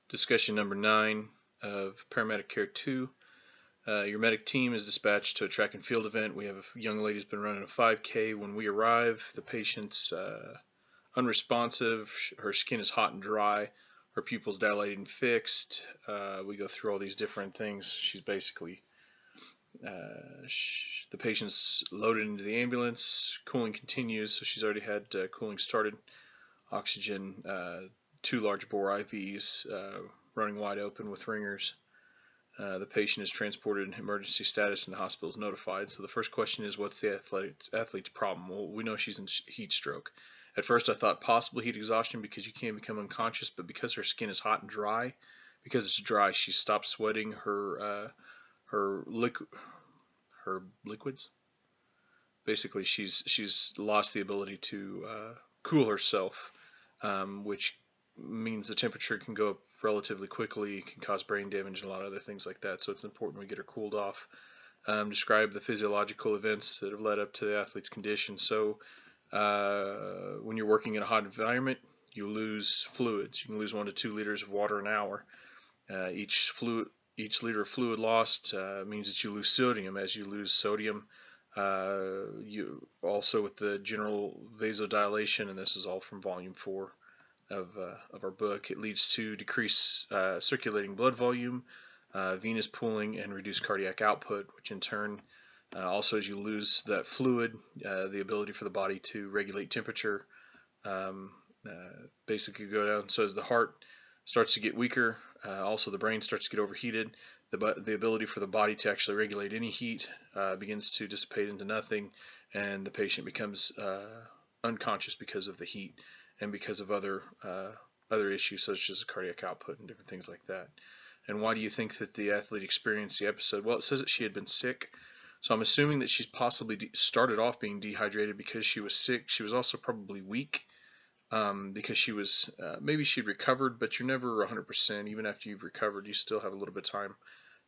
Discussion number 9 of Paramedic Care 2. Your medic team is dispatched to a track and field event. We have a young lady who's been running a 5K. When we arrive, the patient's unresponsive. Her skin is hot and dry. Her pupils dilated and fixed. We go through all these different things. She's basically, the patient's loaded into the ambulance. Cooling continues, so she's already had cooling started. Oxygen, 2 large bore IVs running wide open with ringers. The patient is transported in emergency status and the hospital is notified. So the first question is, what's the athlete's problem? Well, we know she's in heat stroke. At first I thought possible heat exhaustion because you can become unconscious, but because her skin is hot and dry, because it's dry, she stopped sweating. Her liquids. Basically, she's lost the ability to cool herself, which means the temperature can go up relatively quickly, can cause brain damage and a lot of other things like that. So it's important we get her cooled off. Describe the physiological events that have led up to the athlete's condition. So when you're working in a hot environment, you lose fluids. You can lose 1 to 2 liters of water an hour. Each liter of fluid lost means that you lose sodium. As you lose sodium, you also, with the general vasodilation, and this is all from volume 4 of our book, it leads to decreased circulating blood volume, venous pooling, and reduced cardiac output, which in turn, also as you lose that fluid, the ability for the body to regulate temperature basically go down. So as the heart starts to get weaker, also the brain starts to get overheated, the ability for the body to actually regulate any heat begins to dissipate into nothing, and the patient becomes unconscious because of the heat and because of other issues such as cardiac output and different things like that. And why do you think that the athlete experienced the episode? Well, it says that she had been sick, so I'm assuming that she's possibly started off being dehydrated because she was sick. She was also probably weak because she was, maybe she'd recovered, but you're never 100%. Even after you've recovered, you still have a little bit of time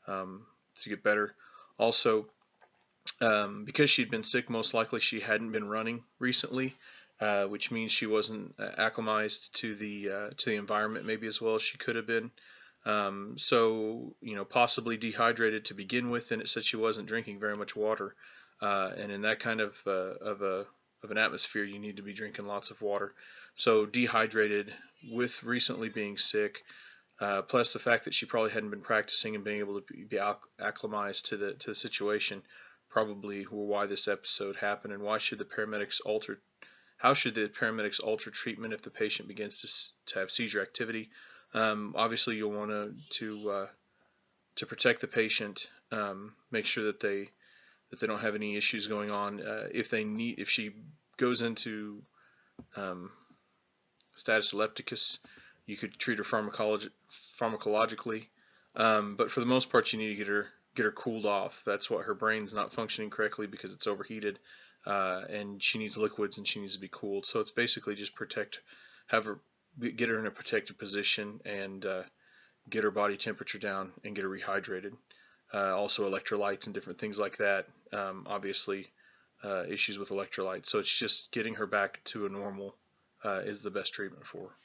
to get better. Also, because she'd been sick, most likely she hadn't been running recently, which means she wasn't acclimatized to the environment maybe as well as she could have been. So possibly dehydrated to begin with, and it said she wasn't drinking very much water. And in that kind of an atmosphere, you need to be drinking lots of water. So dehydrated with recently being sick, plus the fact that she probably hadn't been practicing and being able to be acclimatized to the situation, probably were why this episode happened. And why should the paramedics alter? How should the paramedics alter treatment if the patient begins to have seizure activity? Obviously, you'll want to protect the patient, make sure that they don't have any issues going on. If she goes into status epilepticus, you could treat her pharmacologically. But for the most part, you need to get her cooled off. That's what her brain's not functioning correctly because it's overheated. And she needs liquids and she needs to be cooled. So it's basically just get her in a protected position and get her body temperature down and get her rehydrated. Also electrolytes and different things like that. Obviously, issues with electrolytes. So it's just getting her back to a normal is the best treatment for her.